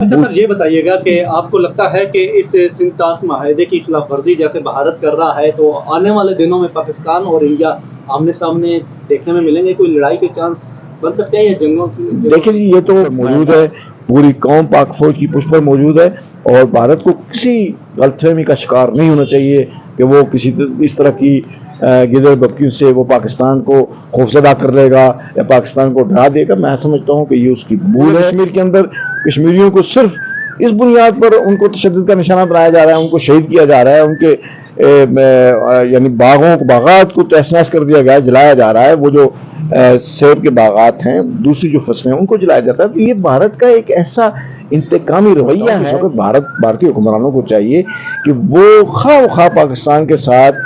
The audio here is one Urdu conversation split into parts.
اچھا سر، یہ بتائیے گا کہ آپ کو لگتا ہے کہ اس سندھ طاس معاہدے کی خلاف ورزی جیسے بھارت کر رہا ہے تو آنے والے دنوں میں پاکستان اور انڈیا آمنے سامنے دیکھنے میں ملیں گے؟ کوئی لڑائی کے چانس بن سکتے ہیں یا جنگوں کی؟ دیکھیں جی، یہ تو موجود ہے، پوری قوم پاک فوج کی پشت پر موجود ہے، اور بھارت کو کسی غلط فہمی کا شکار نہیں ہونا چاہیے کہ وہ کسی اس طرح کی گدڑ بپکیوں سے وہ پاکستان کو خوفزدہ کر لے گا یا پاکستان کو ڈرا دے گا۔ میں سمجھتا ہوں کہ یہ اس کی بھول ہے۔ کشمیر کے اندر کشمیریوں کو صرف اس بنیاد پر ان کو تشدد کا نشانہ بنایا جا رہا ہے، ان کو شہید کیا جا رہا ہے، ان کے یعنی باغات کو تہس نہس کر دیا گیا ہے، جلایا جا رہا ہے۔ وہ جو سیب کے باغات ہیں، دوسری جو فصلیں ہیں، ان کو جلایا جاتا ہے۔ تو یہ بھارت کا ایک ایسا انتقامی رویہ ہے۔ اس وقت بھارتی حکمرانوں کو چاہیے کہ وہ خواہ پاکستان کے ساتھ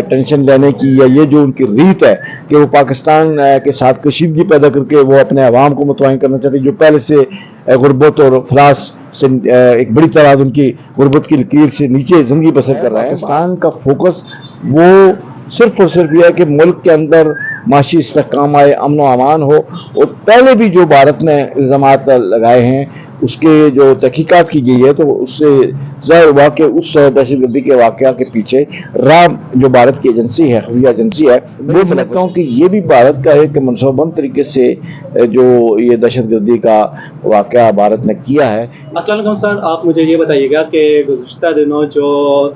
ٹینشن لینے کی، یا یہ جو ان کی ریت ہے کہ وہ پاکستان کے ساتھ کشیدگی پیدا کر کے وہ اپنے عوام کو مطمئن کرنا چاہتے ہیں، جو پہلے سے غربت اور افلاس سے ایک بڑی تعداد ان کی غربت کی لکیر سے نیچے زندگی بسر کر رہا ہے۔ پاکستان کا فوکس وہ صرف اور صرف یہ ہے کہ ملک کے اندر معاشی استحکام آئے، امن و امان ہو، اور پہلے بھی جو بھارت نے الزامات لگائے ہیں اس کے جو تحقیقات کی گئی ہے، تو اس سے ظاہر ہوا کہ اس دہشت گردی کے واقعہ کے پیچھے رام جو بھارت کی ایجنسی ہے، خفیہ ایجنسی ہے، وہ سمجھتا ہوں کہ یہ بھی بھارت کا ایک منصوبہ بند طریقے سے جو یہ دہشت گردی کا واقعہ بھارت نے کیا ہے۔ السلام علیکم سر، آپ مجھے یہ بتائیے گا کہ گزشتہ دنوں جو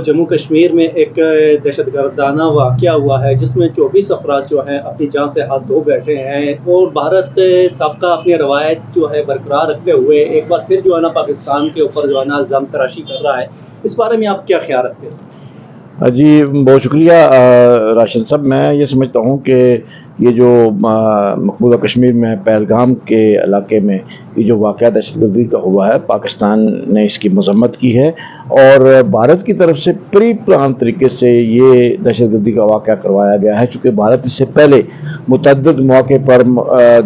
جموں کشمیر میں ایک دہشت گردانہ واقعہ ہوا ہے جس میں 24 افراد جو ہیں اپنی جان سے ہاتھ دھو بیٹھے ہیں، اور بھارت سابقہ اپنی روایت جو ہے برقرار رکھتے ہوئے ایک بار پھر جو ہے نا پاکستان کے اوپر جو ہے نا الزام تراشی کر رہا ہے، اس بارے میں آپ کیا خیال رکھتے ہیں؟ جی بہت شکریہ راشد صاحب۔ میں یہ سمجھتا ہوں کہ یہ جو مقبوضہ کشمیر میں پہلگام کے علاقے میں یہ جو واقعہ دہشت گردی کا ہوا ہے، پاکستان نے اس کی مذمت کی ہے، اور بھارت کی طرف سے پری پلان طریقے سے یہ دہشت گردی کا واقعہ کروایا گیا ہے، چونکہ بھارت اس سے پہلے متعدد مواقع پر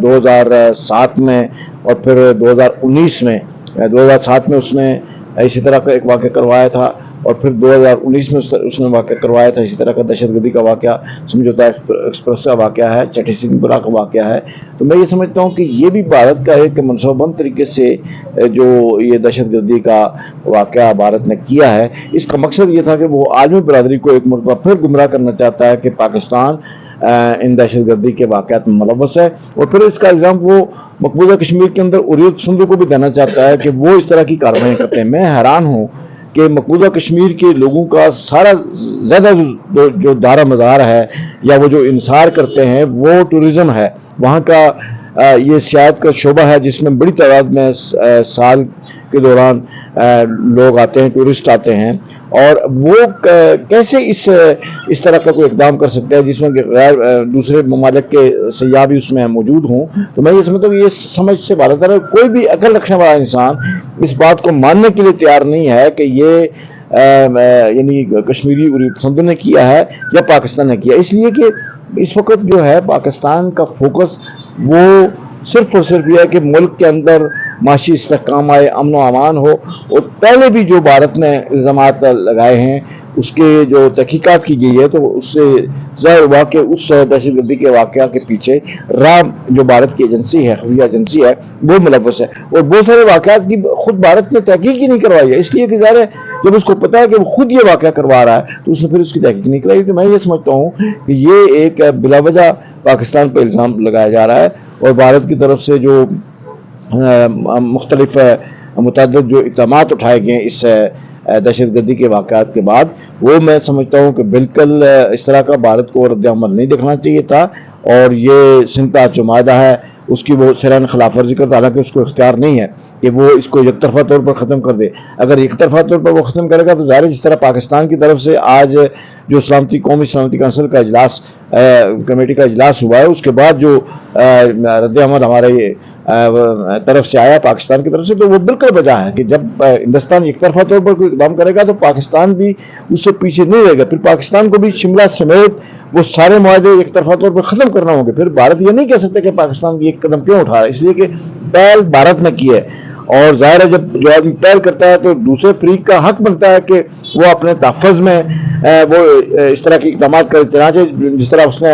2007 میں اور پھر 2019 میں 2007 میں اس نے اسی طرح کا ایک واقعہ کروایا تھا، اور پھر 2019 میں اس نے واقعہ کروایا تھا اسی طرح کا دہشت گردی کا واقعہ، سمجھوتا ایکسپریس کا واقعہ ہے، چٹھی سنگھ پورہ کا واقعہ ہے۔ تو میں یہ سمجھتا ہوں کہ یہ بھی بھارت کا ایک منصوبہ بند طریقے سے جو یہ دہشت گردی کا واقعہ بھارت نے کیا ہے، اس کا مقصد یہ تھا کہ وہ عالمی برادری کو ایک مرتبہ پھر گمراہ کرنا چاہتا ہے کہ پاکستان ان دہشت گردی کے واقعات میں ملوث ہے، اور پھر اس کا الزام وہ مقبوضہ کشمیر کے اندر عریت پسندوں کو بھی دینا چاہتا ہے کہ وہ اس طرح کی کارروائیں کرتے ہیں۔ میں حیران ہوں کہ مقبوضہ کشمیر کے لوگوں کا سارا زیادہ جو دارہ مدار ہے یا وہ جو انحصار کرتے ہیں وہ ٹورزم ہے، وہاں کا یہ سیاحت کا شعبہ ہے جس میں بڑی تعداد میں سال کے دوران لوگ آتے ہیں، ٹورسٹ آتے ہیں، اور وہ کیسے اس طرح کا کوئی اقدام کر سکتے ہیں جس میں غیر دوسرے ممالک کے سیاح بھی اس میں موجود ہوں۔ تو میں یہ سمجھتا ہوں کہ یہ سمجھ سے باہر ہے، کوئی بھی عقل رکھنے والا انسان اس بات کو ماننے کے لیے تیار نہیں ہے کہ یہ یعنی کشمیری عریت پسندوں نے کیا ہے یا پاکستان نے کیا، اس لیے کہ اس وقت جو ہے پاکستان کا فوکس وہ صرف اور صرف یہ ہے کہ ملک کے اندر معاشی استحکام آئے، امن و امان ہو، اور پہلے بھی جو بھارت نے الزامات لگائے ہیں اس کے جو تحقیقات کی گئی ہے، تو اس سے ظاہر ہوا کہ اس دہشت گردی کے واقعہ کے پیچھے رام جو بھارت کی ایجنسی ہے، خفیہ ایجنسی ہے، وہ ملوث ہے، اور بہت سارے واقعات کی خود بھارت نے تحقیق ہی نہیں کروائی ہے، اس لیے کہ ظاہر ہے جب اس کو پتا ہے کہ وہ خود یہ واقعہ کروا رہا ہے تو اس نے پھر اس کی تحقیق نہیں کرائی۔ تو میں یہ سمجھتا ہوں کہ یہ ایک بلا وجہ پاکستان پہ الزام لگایا جا رہا ہے، اور بھارت کی طرف سے جو مختلف متعدد جو اقدامات اٹھائے گئے اس دہشت گردی کے واقعات کے بعد، وہ میں سمجھتا ہوں کہ بالکل اس طرح کا بھارت کو رد عمل نہیں دیکھنا چاہیے تھا، اور یہ سندھ طاس جو معاہدہ ہے اس کی وہ سران خلاف ورزی کرتا، حالانکہ اس کو اختیار نہیں ہے کہ وہ اس کو یک طرفہ طور پر ختم کر دے۔ اگر یک طرفہ طور پر وہ ختم کرے گا تو ظاہر جس طرح پاکستان کی طرف سے آج جو قومی سلامتی کونسل کا اجلاس کمیٹی کا اجلاس ہوا ہے، اس کے بعد جو رد عمل ہمارے طرف سے آیا پاکستان کی طرف سے، تو وہ بالکل وجہ ہے کہ جب ہندوستان یک طرفہ طور پر کوئی اقدام کرے گا تو پاکستان بھی اس سے پیچھے نہیں رہے گا، پھر پاکستان کو بھی شملہ سمیت وہ سارے معاہدے ایک طرفہ طور پر ختم کرنا ہوں گے۔ پھر بھارت یہ نہیں کہہ سکتے کہ پاکستان ایک قدم کیوں اٹھا رہا ہے، اس لیے کہ پہل بھارت نے کی ہے، اور ظاہر ہے جب جو آدمی پہل کرتا ہے تو دوسرے فریق کا حق بنتا ہے کہ وہ اپنے تحفظ میں وہ اس طرح کے اقدامات کرے، چنانچہ جس طرح اس نے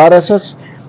RSS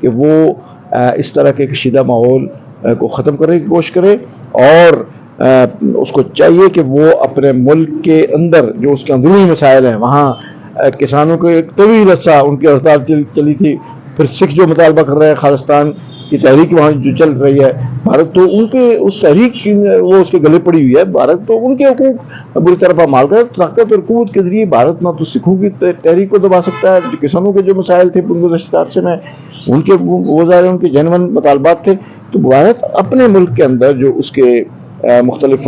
کہ وہ اس طرح کے کشیدہ ماحول کو ختم کرنے کی کوشش کرے، اور اس کو چاہیے کہ وہ اپنے ملک کے اندر جو اس کے اندرونی مسائل ہیں، وہاں کسانوں کو ایک طویل عرصہ ان کی ہڑتال چلی تھی، پھر سکھ جو مطالبہ کر رہے ہیں، خالصتان کی تحریک وہاں جو چل رہی ہے، بھارت تو ان کے اس تحریک کی وہ اس کے گلے پڑی ہوئی ہے، بھارت تو ان کے حقوق بری طرح پامال کر طاقت اور قوت کے ذریعے بھارت نہ تو سکھوں کی تحریک کو دبا سکتا ہے، کسانوں کے جو مسائل تھے گزشتہ عرصے میں ان کے وہ ظاہر ان کے جینون مطالبات تھے، تو بھارت اپنے ملک کے اندر جو اس کے مختلف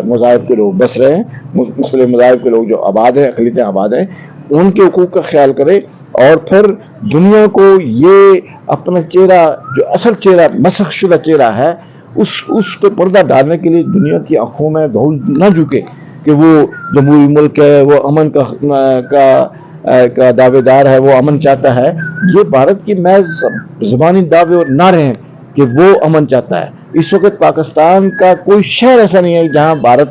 مذاہب کے لوگ بس رہے ہیں، مختلف مذاہب کے لوگ جو آباد ہیں، اقلیتیں آباد ہیں، ان کے حقوق کا خیال کرے، اور پھر دنیا کو یہ اپنا چہرہ جو اصل چہرہ مسخ شدہ چہرہ ہے اس پہ پردہ ڈالنے کے لیے دنیا کی آنکھوں میں دھول نہ جھکے کہ وہ جمہوری ملک ہے، وہ امن کا دعوے دار ہے، وہ امن چاہتا ہے۔ یہ بھارت کی محض زبانی دعوے اور نعرے ہیں کہ وہ امن چاہتا ہے۔ اس وقت پاکستان کا کوئی شہر ایسا نہیں ہے جہاں بھارت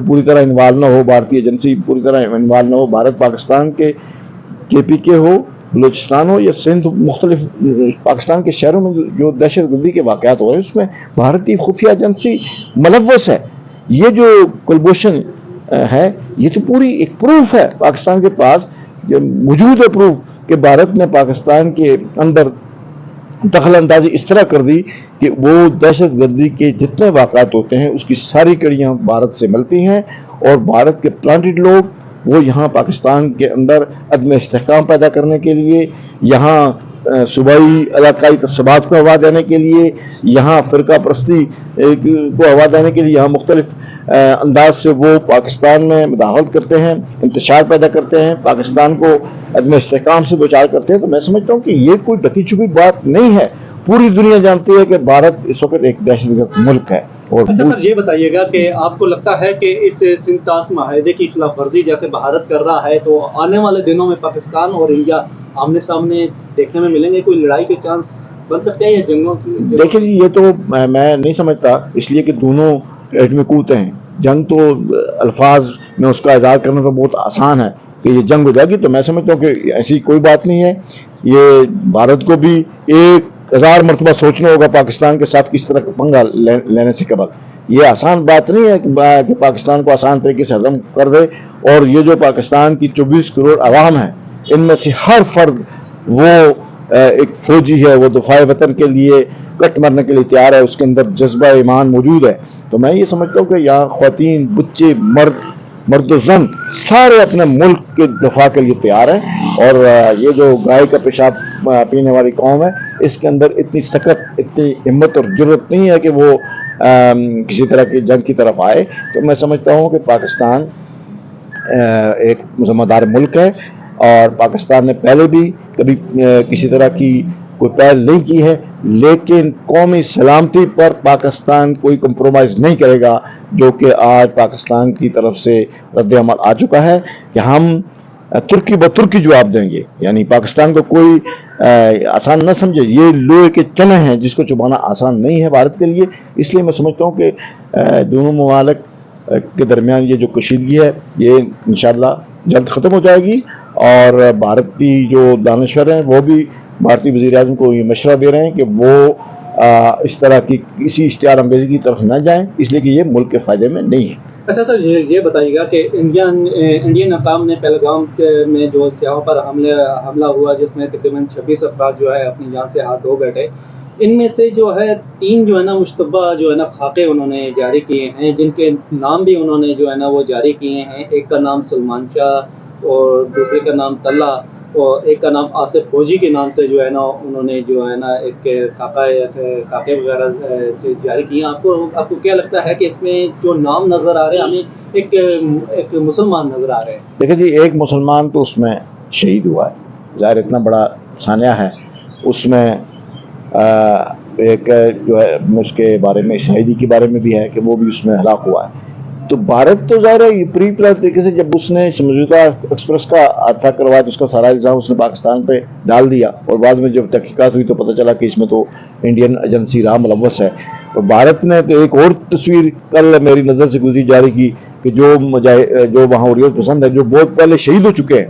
پوری طرح انوالو نہ ہو، بھارتی ایجنسی پوری طرح انوالو نہ ہو۔ بھارت پاکستان کے پی کے ہو، بلوچستان ہو یا سندھ، مختلف پاکستان کے شہروں میں جو دہشت گردی کے واقعات ہو رہے ہیں اس میں بھارتی خفیہ ایجنسی ملوث ہے۔ یہ جو کلبوشن ہے یہ تو پوری ایک پروف ہے پاکستان کے پاس، موجود ہے پروف کہ بھارت نے پاکستان کے اندر دخل اندازی اس طرح کر دی کہ وہ دہشت گردی کے جتنے واقعات ہوتے ہیں اس کی ساری کڑیاں بھارت سے ملتی ہیں، اور بھارت کے پلانٹڈ لوگ وہ یہاں پاکستان کے اندر عدم استحکام پیدا کرنے کے لیے، یہاں صوبائی علاقائی تعصبات کو ہوا دینے کے لیے، یہاں فرقہ پرستی کو ہوا دینے کے لیے، یہاں مختلف انداز سے وہ پاکستان میں مداخلت کرتے ہیں، انتشار پیدا کرتے ہیں، پاکستان کو عدم استحکام سے دوچار کرتے ہیں۔ تو میں سمجھتا ہوں کہ یہ کوئی ڈکی چھپی بات نہیں ہے، پوری دنیا جانتی ہے کہ بھارت اس وقت ایک دہشت گرد ملک ہے۔ اور اچھا سر، یہ بتائیے گا کہ آپ کو لگتا ہے کہ اس سندھ طاس معاہدے کی خلاف ورزی جیسے بھارت کر رہا ہے تو آنے والے دنوں میں پاکستان اور انڈیا آمنے سامنے دیکھنے میں ملیں گے؟ کوئی لڑائی کے چانس بن سکتے ہیں یا جنگوں کی؟ دیکھیں جی، یہ تو میں نہیں سمجھتا، اس لیے کہ دونوں ایٹمی قوتیں ہیں۔ جنگ تو الفاظ میں اس کا اظہار کرنا تو بہت آسان ہے کہ یہ جنگ ہو جائے گی، تو میں سمجھتا ہوں کہ ایسی کوئی بات نہیں ہے۔ یہ بھارت کو بھی 1000 مرتبہ سوچنا ہوگا پاکستان کے ساتھ کس طرح کا پنگا لینے سے قبل۔ یہ آسان بات نہیں ہے کہ پاکستان کو آسان طریقے سے ہضم کر دے، اور یہ جو پاکستان کی 24 کروڑ عوام ہے ان میں سے ہر فرد وہ ایک فوجی ہے، وہ دفاع وطن کے لیے کٹ مرنے کے لیے تیار ہے، اس کے اندر جذبہ ایمان موجود ہے۔ تو میں یہ سمجھتا ہوں کہ یہاں خواتین، بچے، مرد و زن سارے اپنے ملک کے دفاع کے لیے تیار ہیں، اور یہ جو گائے کا پیشاب پینے والی قوم ہے اس کے اندر اتنی سخت، اتنی ہمت اور جرأت نہیں ہے کہ وہ کسی طرح کی جنگ کی طرف آئے۔ تو میں سمجھتا ہوں کہ پاکستان ایک ذمہ دار ملک ہے، اور پاکستان نے پہلے بھی کبھی کسی طرح کی کوئی پہل نہیں کی ہے، لیکن قومی سلامتی پر پاکستان کوئی کمپرومائز نہیں کرے گا، جو کہ آج پاکستان کی طرف سے رد عمل آ چکا ہے کہ ہم ترکی بترکی جواب دیں گے۔ یعنی پاکستان کو کوئی آسان نہ سمجھے، یہ لوہے کے چنے ہیں جس کو چبانا آسان نہیں ہے بھارت کے لیے۔ اس لیے میں سمجھتا ہوں کہ دونوں ممالک کے درمیان یہ جو کشیدگی ہے یہ انشاءاللہ جلد ختم ہو جائے گی، اور بھارت کی جو دانشور ہیں وہ بھی بھارتی وزیر اعظم کو یہ مشورہ دے رہے ہیں کہ وہ اس طرح کی کسی اشتعال انگیزی کی طرف نہ جائیں، اس لیے کہ یہ ملک کے فائدے میں نہیں ہے۔ اچھا سر، یہ بتائیے گا کہ انڈین حکام نے پہلگام میں جو سیاحوں پر حملہ ہوا جس میں تقریباً 26 افراد جو ہے اپنی جان سے ہاتھ دھو بیٹھے، ان میں سے جو ہے 3 جو ہے نا مشتبہ جو ہے نا خاکے انہوں نے جاری کیے ہیں، جن کے نام بھی انہوں نے جو ہے نا وہ جاری کیے ہیں۔ ایک کا نام سلمان شاہ اور دوسرے کا نام طلحہ اور ایک کا نام آصف فوجی کے نام سے جو ہے نا انہوں نے جو ہے نا ایک خاکے وغیرہ جاری کیے ہیں۔ آپ کو کیا لگتا ہے کہ اس میں جو نام نظر آ رہے ہیں ہمیں ایک مسلمان نظر آ رہے ہیں؟ دیکھیں جی، ایک مسلمان تو اس میں شہید ہوا ہے، ظاہر اتنا بڑا سانحہ ہے، اس میں ایک جو ہے اس کے بارے میں شہیدی کے بارے میں بھی ہے کہ وہ بھی اس میں ہلاک ہوا ہے۔ تو بھارت تو ظاہر ہے پوری طریقے سے جب اس نے موجودہ ایکسپریس کا حادثہ کروایا تو اس کا سارا الزام اس نے پاکستان پہ ڈال دیا، اور بعد میں جب تحقیقات ہوئی تو پتہ چلا کہ اس میں تو انڈین ایجنسی راہ ملوث ہے۔ تو بھارت نے تو ایک اور تصویر کل میری نظر سے گزری جاری کی کہ جو وہاں حریت پسند ہے جو بہت پہلے شہید ہو چکے ہیں،